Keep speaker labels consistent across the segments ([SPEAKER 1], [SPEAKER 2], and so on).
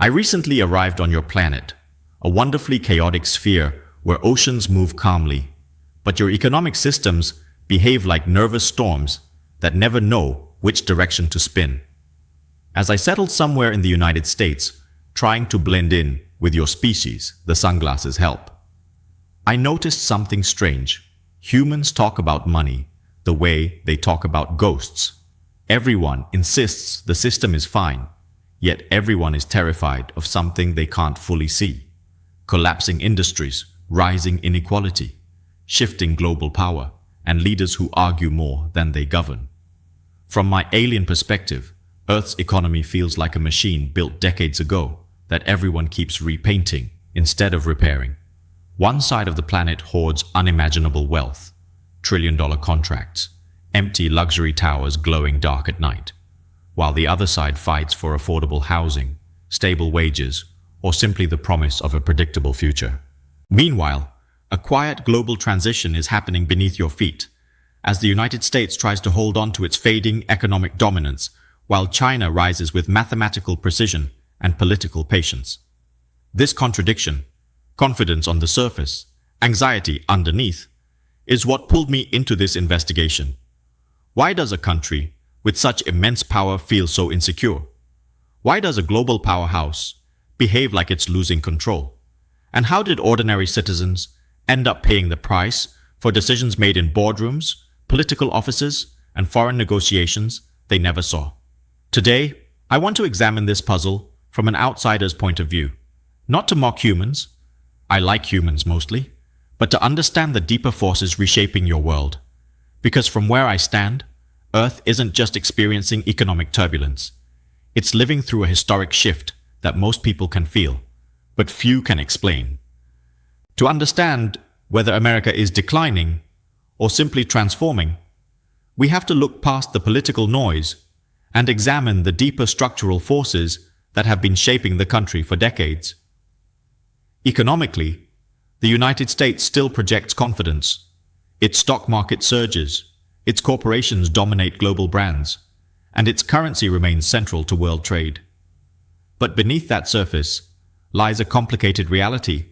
[SPEAKER 1] I recently arrived on your planet, a wonderfully chaotic sphere where oceans move calmly, but your economic systems behave like nervous storms that never know which direction to spin. As I settled somewhere in the United States, trying to blend in with your species, the sunglasses help. I noticed something strange. Humans talk about money the way they talk about ghosts. Everyone insists the system is fine, yet everyone is terrified of something they can't fully see. Collapsing industries, rising inequality, shifting global power, and leaders who argue more than they govern. From my alien perspective, Earth's economy feels like a machine built decades ago that everyone keeps repainting instead of repairing. One side of the planet hoards unimaginable wealth, trillion-dollar contracts, empty luxury towers glowing dark at night, while the other side fights for affordable housing, stable wages, or simply the promise of a predictable future. Meanwhile, a quiet global transition is happening beneath your feet, as the United States tries to hold on to its fading economic dominance, while China rises with mathematical precision and political patience. This contradiction, confidence on the surface, anxiety underneath, is what pulled me into this investigation. Why does a country with such immense power feel so insecure? Why does a global powerhouse behave like it's losing control? And how did ordinary citizens end up paying the price for decisions made in boardrooms, political offices, and foreign negotiations they never saw? Today, I want to examine this puzzle from an outsider's point of view. Not to mock humans, I like humans mostly, but to understand the deeper forces reshaping your world. Because from where I stand, Earth isn't just experiencing economic turbulence. It's living through a historic shift that most people can feel, but few can explain. To understand whether America is declining or simply transforming, we have to look past the political noise and examine the deeper structural forces that have been shaping the country for decades. Economically, the United States still projects confidence. Its stock market surges, its corporations dominate global brands, and its currency remains central to world trade. But beneath that surface lies a complicated reality.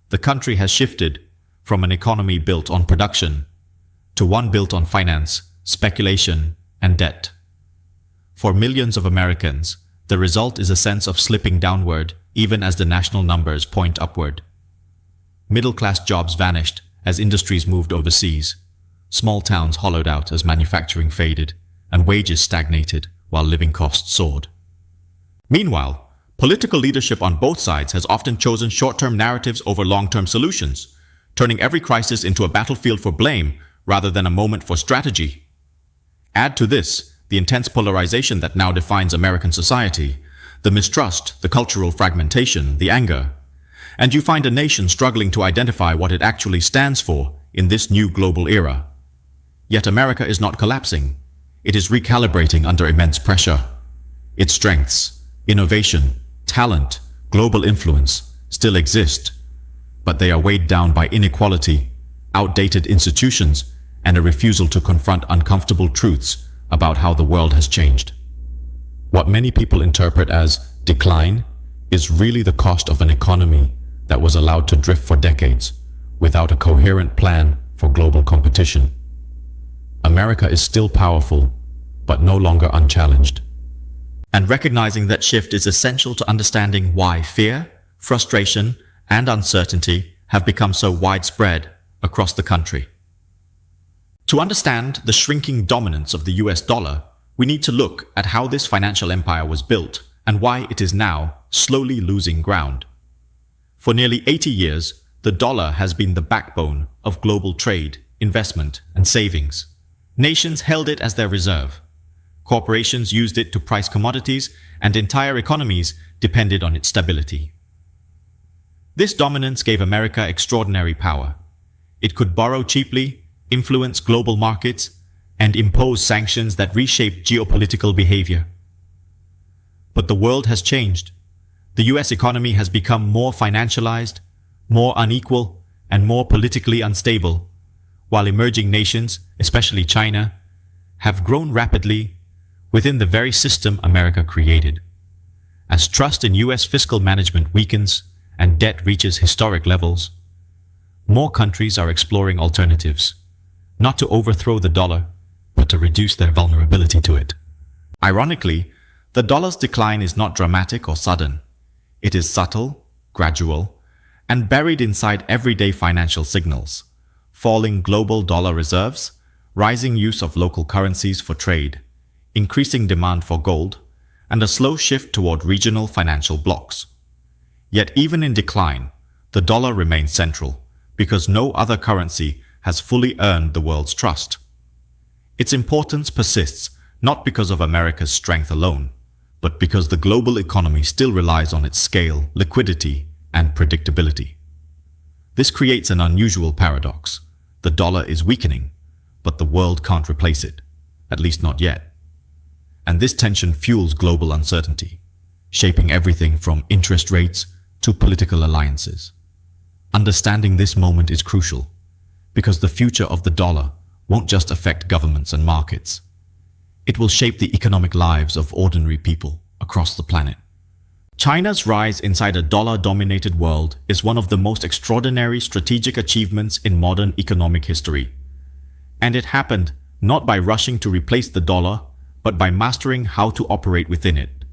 [SPEAKER 1] The country has shifted from an economy built on production to one built on finance, speculation, and debt. For millions of Americans, the result is a sense of slipping downward even as the national numbers point upward. Middle-class jobs vanished as industries moved overseas. Small towns hollowed out as manufacturing faded, and wages stagnated while living costs soared. Meanwhile, political leadership on both sides has often chosen short-term narratives over long-term solutions, turning every crisis into a battlefield for blame rather than a moment for strategy. Add to this the intense polarization that now defines American society, the mistrust, the cultural fragmentation, the anger, and you find a nation struggling to identify what it actually stands for in this new global era. Yet America is not collapsing. It is recalibrating under immense pressure. Its strengths, innovation, talent, global influence still exist, but they are weighed down by inequality, outdated institutions, and a refusal to confront uncomfortable truths about how the world has changed. What many people interpret as decline is really the cost of an economy that was allowed to drift for decades without a coherent plan for global competition. America is still powerful, but no longer unchallenged. And recognizing that shift is essential to understanding why fear, frustration, and uncertainty have become so widespread across the country. To understand the shrinking dominance of the US dollar, we need to look at how this financial empire was built and why it is now slowly losing ground. For nearly 80 years, the dollar has been the backbone of global trade, investment, and savings. Nations held it as their reserve. Corporations used it to price commodities, and entire economies depended on its stability. This dominance gave America extraordinary power. It could borrow cheaply, influence global markets, and impose sanctions that reshaped geopolitical behavior. But the world has changed. The US economy has become more financialized, more unequal, and more politically unstable, while emerging nations, especially China, have grown rapidly within the very system America created. As trust in US fiscal management weakens and debt reaches historic levels, more countries are exploring alternatives, not to overthrow the dollar, but to reduce their vulnerability to it. Ironically, the dollar's decline is not dramatic or sudden. It is subtle, gradual, and buried inside everyday financial signals: falling global dollar reserves, rising use of local currencies for trade, increasing demand for gold, and a slow shift toward regional financial blocs. Yet even in decline, the dollar remains central, because no other currency has fully earned the world's trust. Its importance persists not because of America's strength alone, but because the global economy still relies on its scale, liquidity, and predictability. This creates an unusual paradox. The dollar is weakening, but the world can't replace it, at least not yet. And this tension fuels global uncertainty, shaping everything from interest rates to political alliances. Understanding this moment is crucial, because the future of the dollar won't just affect governments and markets. It will shape the economic lives of ordinary people across the planet. China's rise inside a dollar-dominated world is one of the most extraordinary strategic achievements in modern economic history. And it happened not by rushing to replace the dollar, but by mastering how to operate within it.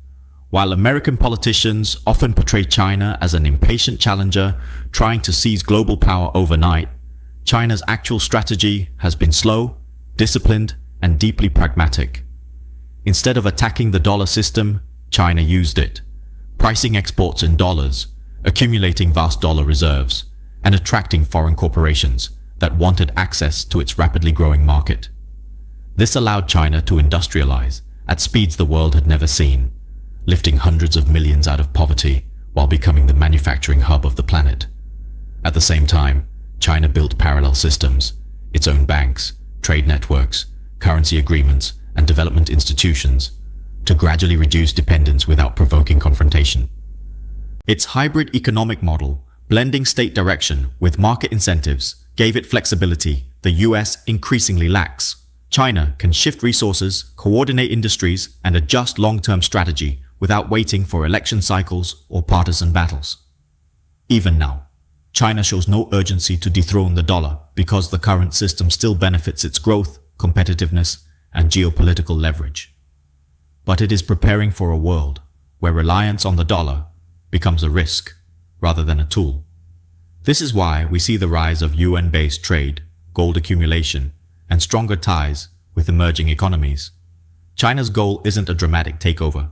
[SPEAKER 1] While American politicians often portray China as an impatient challenger trying to seize global power overnight, China's actual strategy has been slow, disciplined, and deeply pragmatic. Instead of attacking the dollar system, China used it, pricing exports in dollars, accumulating vast dollar reserves, and attracting foreign corporations that wanted access to its rapidly growing market. This allowed China to industrialize at speeds the world had never seen, lifting hundreds of millions out of poverty while becoming the manufacturing hub of the planet. At the same time, China built parallel systems, its own banks, trade networks, currency agreements, and development institutions, to gradually reduce dependence without provoking confrontation. Its hybrid economic model, blending state direction with market incentives, gave it flexibility the US increasingly lacks. China can shift resources, coordinate industries, and adjust long-term strategy without waiting for election cycles or partisan battles. Even now, China shows no urgency to dethrone the dollar because the current system still benefits its growth, competitiveness, and geopolitical leverage. But it is preparing for a world where reliance on the dollar becomes a risk rather than a tool. This is why we see the rise of UN-based trade, gold accumulation, and stronger ties with emerging economies. China's goal isn't a dramatic takeover.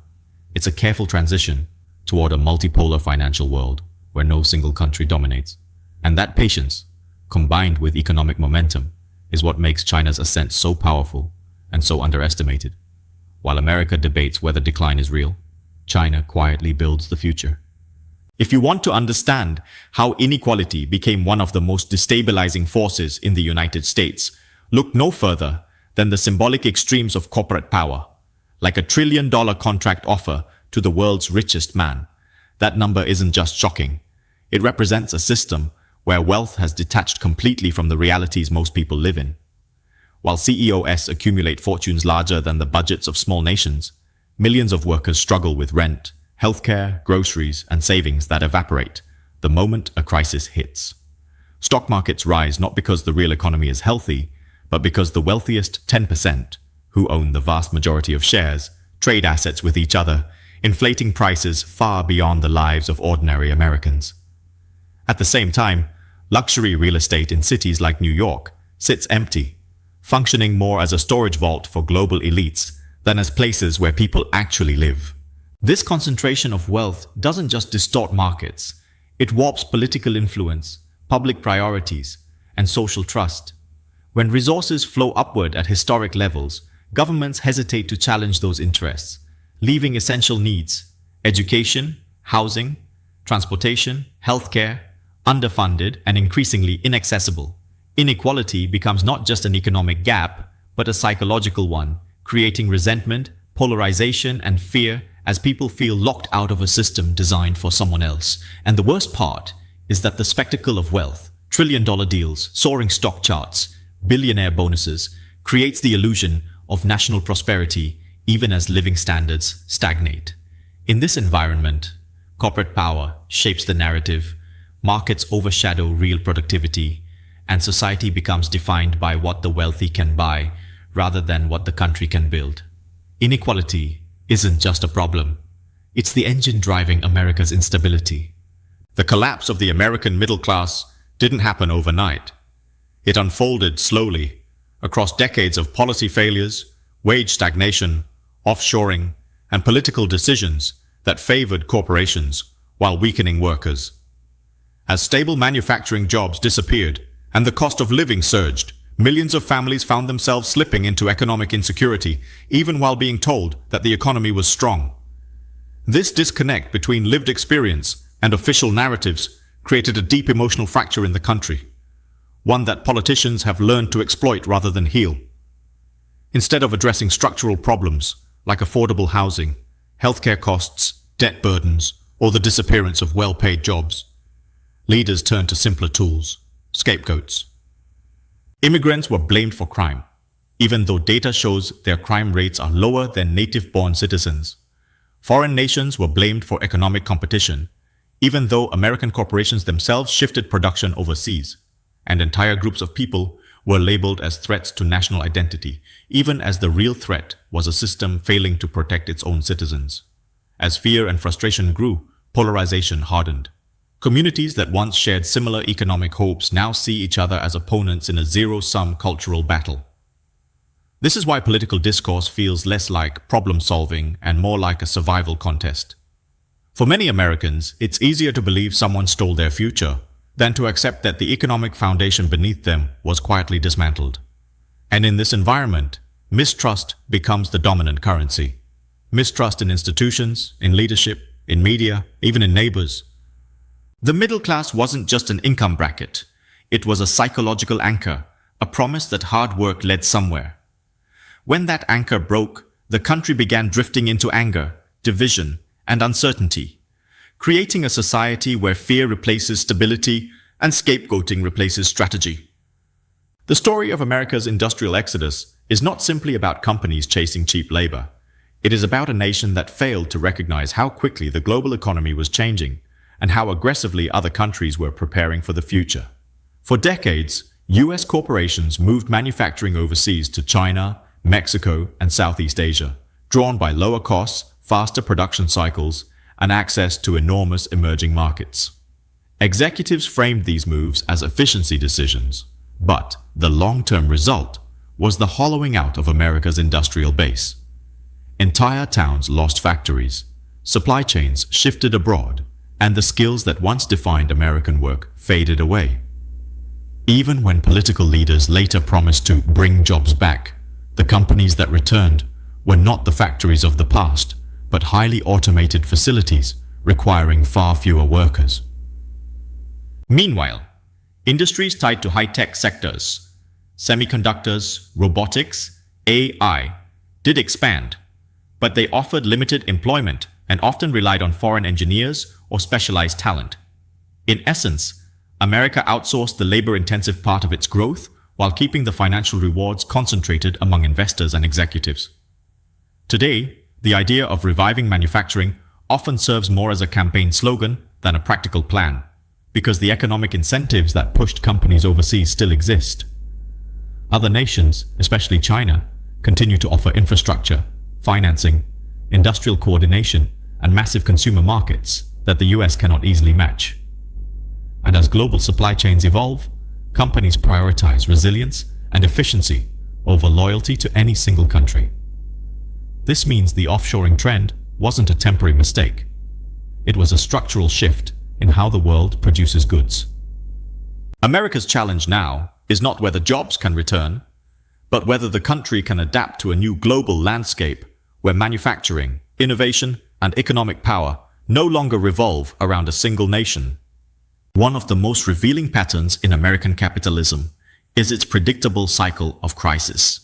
[SPEAKER 1] It's a careful transition toward a multipolar financial world where no single country dominates. And that patience, combined with economic momentum, is what makes China's ascent so powerful and so underestimated. While America debates whether decline is real, China quietly builds the future. If you want to understand how inequality became one of the most destabilizing forces in the United States, look no further than the symbolic extremes of corporate power, like a $1 trillion contract offer to the world's richest man. That number isn't just shocking. It represents a system where wealth has detached completely from the realities most people live in. While CEOs accumulate fortunes larger than the budgets of small nations, millions of workers struggle with rent, healthcare, groceries, and savings that evaporate the moment a crisis hits. Stock markets rise not because the real economy is healthy, but because the wealthiest 10%, who own the vast majority of shares, trade assets with each other, inflating prices far beyond the lives of ordinary Americans. At the same time, luxury real estate in cities like New York sits empty, functioning more as a storage vault for global elites than as places where people actually live. This concentration of wealth doesn't just distort markets, it warps political influence, public priorities, and social trust. When resources flow upward at historic levels, governments hesitate to challenge those interests, leaving essential needs, education, housing, transportation, healthcare, underfunded and increasingly inaccessible. Inequality becomes not just an economic gap, but a psychological one, creating resentment, polarization, and fear as people feel locked out of a system designed for someone else. And the worst part is that the spectacle of wealth, trillion-dollar deals, soaring stock charts, billionaire bonuses, creates the illusion of national prosperity even as living standards stagnate. In this environment, corporate power shapes the narrative, markets overshadow real productivity, and society becomes defined by what the wealthy can buy rather than what the country can build. Inequality isn't just a problem. It's the engine driving America's instability. The collapse of the American middle class didn't happen overnight. It unfolded slowly across decades of policy failures, wage stagnation, offshoring, and political decisions that favored corporations while weakening workers. As stable manufacturing jobs disappeared and the cost of living surged, millions of families found themselves slipping into economic insecurity, even while being told that the economy was strong. This disconnect between lived experience and official narratives created a deep emotional fracture in the country, one that politicians have learned to exploit rather than heal. Instead of addressing structural problems like affordable housing, healthcare costs, debt burdens, or the disappearance of well-paid jobs, leaders turned to simpler tools, scapegoats. Immigrants were blamed for crime, even though data shows their crime rates are lower than native-born citizens. Foreign nations were blamed for economic competition, even though American corporations themselves shifted production overseas, and entire groups of people were labeled as threats to national identity, even as the real threat was a system failing to protect its own citizens. As fear and frustration grew, polarization hardened. Communities that once shared similar economic hopes now see each other as opponents in a zero-sum cultural battle. This is why political discourse feels less like problem-solving and more like a survival contest. For many Americans, it's easier to believe someone stole their future than to accept that the economic foundation beneath them was quietly dismantled. And in this environment, mistrust becomes the dominant currency. Mistrust in institutions, in leadership, in media, even in neighbors. The middle class wasn't just an income bracket. It was a psychological anchor, a promise that hard work led somewhere. When that anchor broke, the country began drifting into anger, division, and uncertainty, creating a society where fear replaces stability and scapegoating replaces strategy. The story of America's industrial exodus is not simply about companies chasing cheap labor. It is about a nation that failed to recognize how quickly the global economy was changing and how aggressively other countries were preparing for the future. For decades, US corporations moved manufacturing overseas to China, Mexico, and Southeast Asia, drawn by lower costs, faster production cycles, and access to enormous emerging markets. Executives framed these moves as efficiency decisions, but the long-term result was the hollowing out of America's industrial base. Entire towns lost factories, supply chains shifted abroad, and the skills that once defined American work faded away. Even when political leaders later promised to bring jobs back, the companies that returned were not the factories of the past, but highly automated facilities requiring far fewer workers. Meanwhile, industries tied to high-tech sectors, semiconductors, robotics, AI, did expand, but they offered limited employment and often relied on foreign engineers or specialized talent. In essence, America outsourced the labor-intensive part of its growth while keeping the financial rewards concentrated among investors and executives. Today, the idea of reviving manufacturing often serves more as a campaign slogan than a practical plan, because the economic incentives that pushed companies overseas still exist. Other nations, especially China, continue to offer infrastructure, financing, industrial coordination, and massive consumer markets that the US cannot easily match. And as global supply chains evolve, companies prioritize resilience and efficiency over loyalty to any single country. This means the offshoring trend wasn't a temporary mistake. It was a structural shift in how the world produces goods. America's challenge now is not whether jobs can return, but whether the country can adapt to a new global landscape where manufacturing, innovation, and economic power no longer revolve around a single nation. One of the most revealing patterns in American capitalism is its predictable cycle of crisis.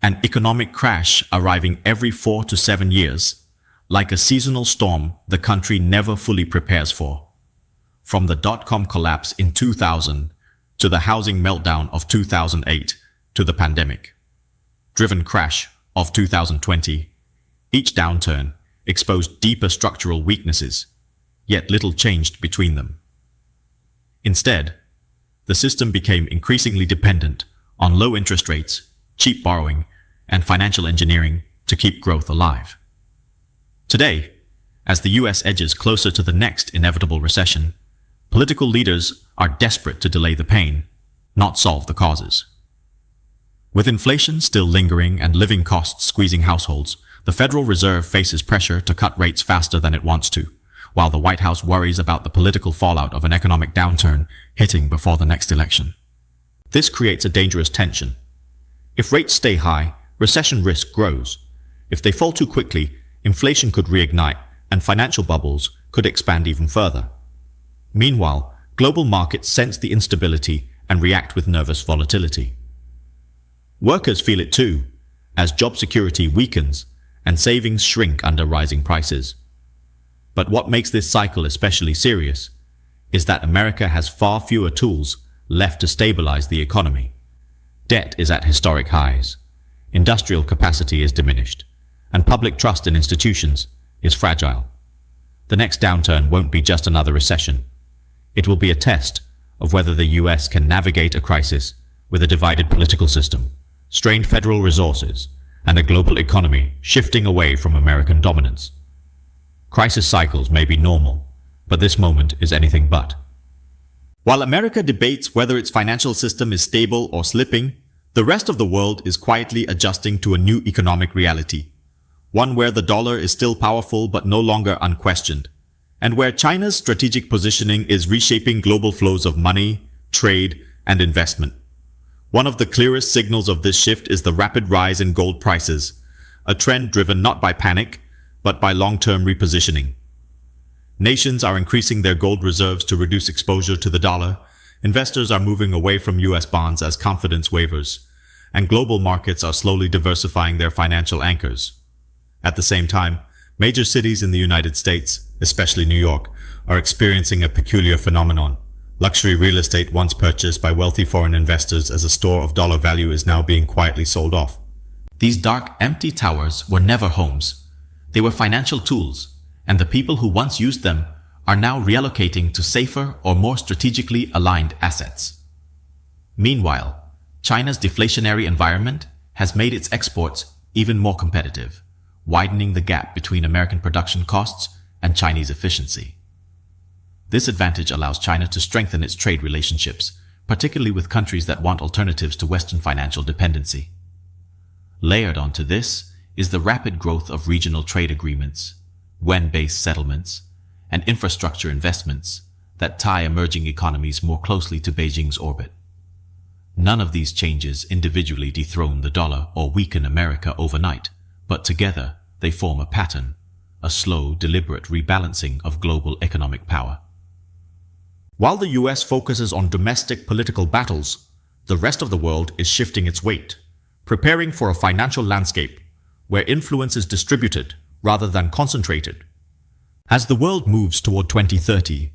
[SPEAKER 1] An economic crash arriving every 4 to 7 years, like a seasonal storm the country never fully prepares for. From the dot-com collapse in 2000 to the housing meltdown of 2008 to the pandemic-driven crash of 2020, each downturn exposed deeper structural weaknesses, yet little changed between them. Instead, the system became increasingly dependent on low interest rates, cheap borrowing, and financial engineering to keep growth alive. Today, as the US edges closer to the next inevitable recession, political leaders are desperate to delay the pain, not solve the causes. With inflation still lingering and living costs squeezing households, the Federal Reserve faces pressure to cut rates faster than it wants to, while the White House worries about the political fallout of an economic downturn hitting before the next election. This creates a dangerous tension. If rates stay high, recession risk grows. If they fall too quickly, inflation could reignite and financial bubbles could expand even further. Meanwhile, global markets sense the instability and react with nervous volatility. Workers feel it too, as job security weakens and savings shrink under rising prices. But what makes this cycle especially serious is that America has far fewer tools left to stabilize the economy. Debt is at historic highs, industrial capacity is diminished, and public trust in institutions is fragile. The next downturn won't be just another recession. It will be a test of whether the US can navigate a crisis with a divided political system, strained federal resources, and a global economy shifting away from American dominance. Crisis cycles may be normal, but this moment is anything but. While America debates whether its financial system is stable or slipping, the rest of the world is quietly adjusting to a new economic reality, one where the dollar is still powerful but no longer unquestioned, and where China's strategic positioning is reshaping global flows of money, trade, and investment. One of the clearest signals of this shift is the rapid rise in gold prices, a trend driven not by panic, but by long-term repositioning. Nations are increasing their gold reserves to reduce exposure to the dollar, investors are moving away from US bonds as confidence wavers, and global markets are slowly diversifying their financial anchors. At the same time, major cities in the United States, especially New York, are experiencing a peculiar phenomenon. Luxury real estate once purchased by wealthy foreign investors as a store of dollar value is now being quietly sold off. These dark, empty towers were never homes. They were financial tools, and the people who once used them are now reallocating to safer or more strategically aligned assets. Meanwhile, China's deflationary environment has made its exports even more competitive, widening the gap between American production costs and Chinese efficiency. This advantage allows China to strengthen its trade relationships, particularly with countries that want alternatives to Western financial dependency. Layered onto this is the rapid growth of regional trade agreements, yuan-based settlements, and infrastructure investments that tie emerging economies more closely to Beijing's orbit. None of these changes individually dethrone the dollar or weaken America overnight, but together they form a pattern, a slow, deliberate rebalancing of global economic power. While the US focuses on domestic political battles, the rest of the world is shifting its weight, preparing for a financial landscape where influence is distributed rather than concentrated. As the world moves toward 2030,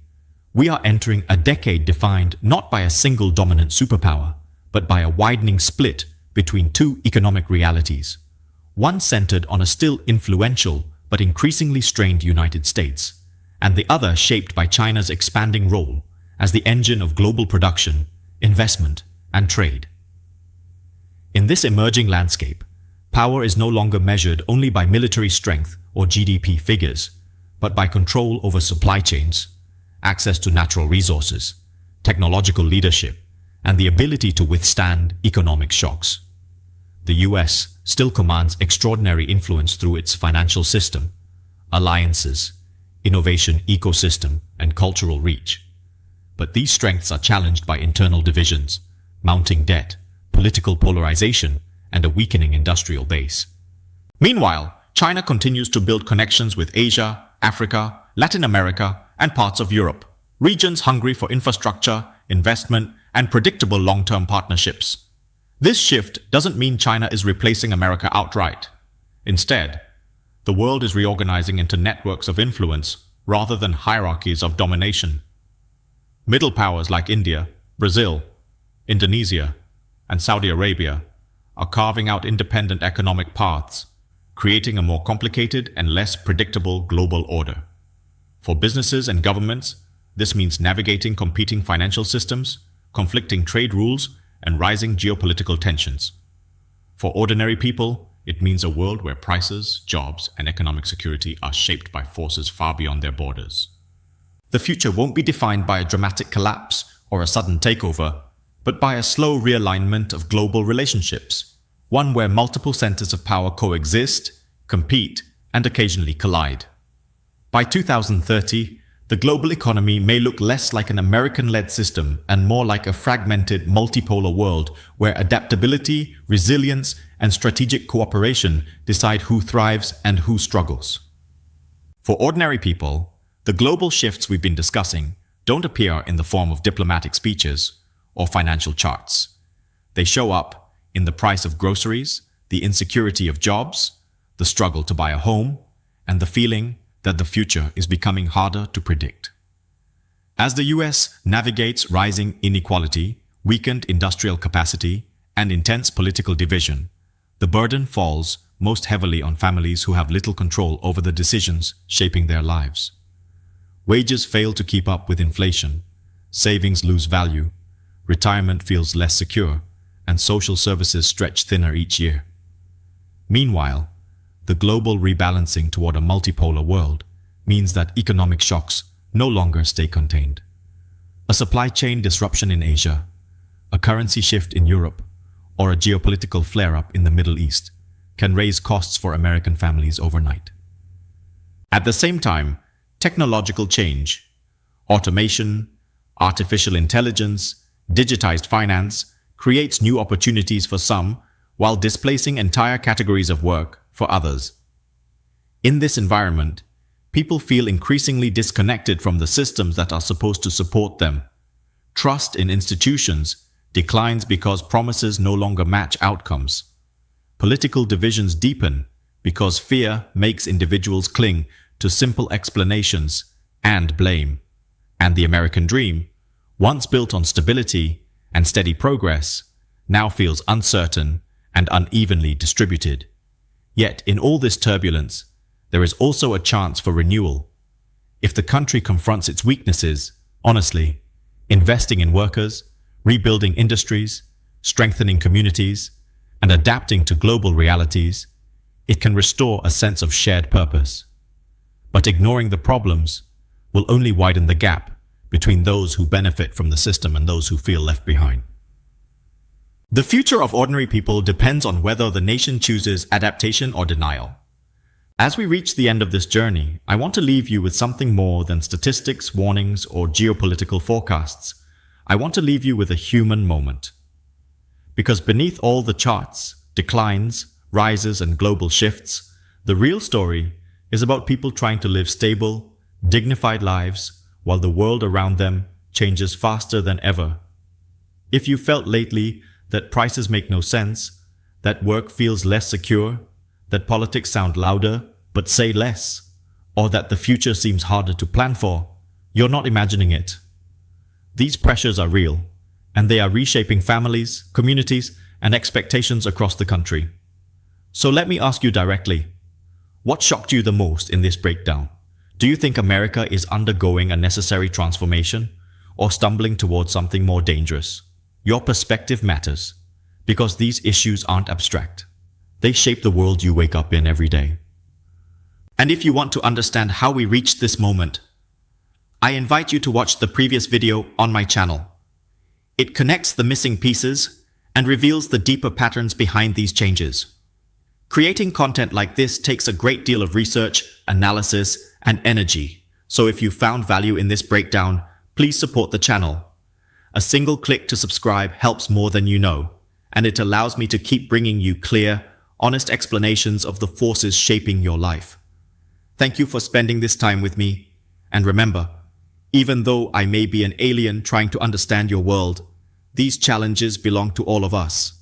[SPEAKER 1] we are entering a decade defined not by a single dominant superpower, but by a widening split between two economic realities, one centered on a still influential but increasingly strained United States, and the other shaped by China's expanding role as the engine of global production, investment, and trade. In this emerging landscape, power is no longer measured only by military strength or GDP figures, but by control over supply chains, access to natural resources, technological leadership, and the ability to withstand economic shocks. The US still commands extraordinary influence through its financial system, alliances, innovation ecosystem, and cultural reach. But these strengths are challenged by internal divisions, mounting debt, political polarization, and a weakening industrial base. Meanwhile, China continues to build connections with Asia, Africa, Latin America, and parts of Europe, regions hungry for infrastructure, investment, and predictable long-term partnerships. This shift doesn't mean China is replacing America outright. Instead, the world is reorganizing into networks of influence rather than hierarchies of domination. Middle powers like India, Brazil, Indonesia, and Saudi Arabia are carving out independent economic paths, creating a more complicated and less predictable global order. For businesses and governments, this means navigating competing financial systems, conflicting trade rules, and rising geopolitical tensions. For ordinary people, it means a world where prices, jobs, and economic security are shaped by forces far beyond their borders. The future won't be defined by a dramatic collapse or a sudden takeover, but by a slow realignment of global relationships, one where multiple centers of power coexist, compete, and occasionally collide. By 2030, the global economy may look less like an American-led system and more like a fragmented, multipolar world where adaptability, resilience, and strategic cooperation decide who thrives and who struggles. For ordinary people, the global shifts we've been discussing don't appear in the form of diplomatic speeches or financial charts. They show up in the price of groceries, the insecurity of jobs, the struggle to buy a home, and the feeling that the future is becoming harder to predict. As the US navigates rising inequality, weakened industrial capacity, and intense political division, the burden falls most heavily on families who have little control over the decisions shaping their lives. Wages fail to keep up with inflation, savings lose value, retirement feels less secure, and social services stretch thinner each year. Meanwhile, the global rebalancing toward a multipolar world means that economic shocks no longer stay contained. A supply chain disruption in Asia, a currency shift in Europe, or a geopolitical flare-up in the Middle East can raise costs for American families overnight. At the same time, technological change, automation, artificial intelligence, digitized finance creates new opportunities for some while displacing entire categories of work for others. In this environment, people feel increasingly disconnected from the systems that are supposed to support them. Trust in institutions declines because promises no longer match outcomes. Political divisions deepen because fear makes individuals cling to simple explanations and blame. And the American dream, once built on stability and steady progress, now feels uncertain and unevenly distributed. Yet, in all this turbulence, there is also a chance for renewal. If the country confronts its weaknesses, honestly, investing in workers, rebuilding industries, strengthening communities, and adapting to global realities, it can restore a sense of shared purpose. But ignoring the problems will only widen the gap between those who benefit from the system and those who feel left behind. The future of ordinary people depends on whether the nation chooses adaptation or denial. As we reach the end of this journey, I want to leave you with something more than statistics, warnings, or geopolitical forecasts. I want to leave you with a human moment. Because beneath all the charts, declines, rises, and global shifts, the real story is about people trying to live stable, dignified lives while the world around them changes faster than ever. If you felt lately that prices make no sense, that work feels less secure, that politics sound louder but say less, or that the future seems harder to plan for, you're not imagining it. These pressures are real, and they are reshaping families, communities, and expectations across the country. So let me ask you directly, what shocked you the most in this breakdown? Do you think America is undergoing a necessary transformation or stumbling towards something more dangerous? Your perspective matters, because these issues aren't abstract. They shape the world you wake up in every day. And if you want to understand how we reached this moment, I invite you to watch the previous video on my channel. It connects the missing pieces and reveals the deeper patterns behind these changes. Creating content like this takes a great deal of research, analysis, and energy. So if you found value in this breakdown, please support the channel. A single click to subscribe helps more than you know, and it allows me to keep bringing you clear, honest explanations of the forces shaping your life. Thank you for spending this time with me, and remember, even though I may be an alien trying to understand your world, these challenges belong to all of us.